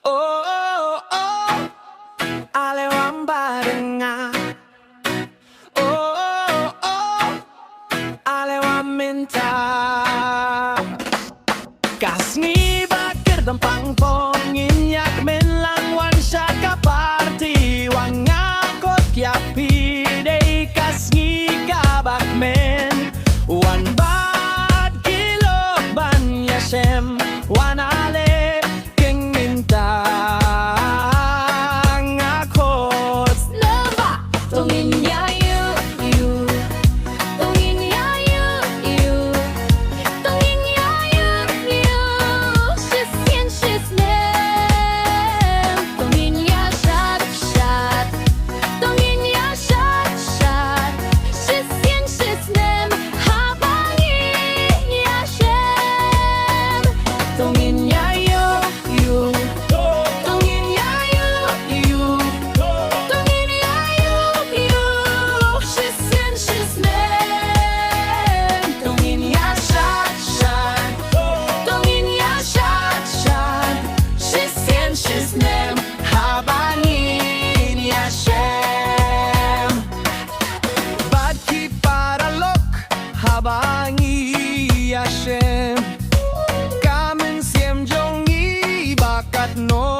Oh, oh, oh, alewang barenga. Oh, oh, oh, alewang minta. Kasni bakir dan pangpongin yak men lang wan siya kaparti wang akot yapi day kasni kabak men wan bad kilo ban yasem wan ale king minta ngakot Leva, tongin ya you, tongin ya you, tongin ya you, shis yen shis nem, tongin ya shat, tongin ya shat, shis yen shis nem, habangin ya shem, tongin ya you, tongin ya you. Tongin ya you, shis yen shis nem, tongin ya shat, tongin ya shat, shis yen shis nem, habangin yashem bad ki paralok habangi yashem kamen siem jongi bakat no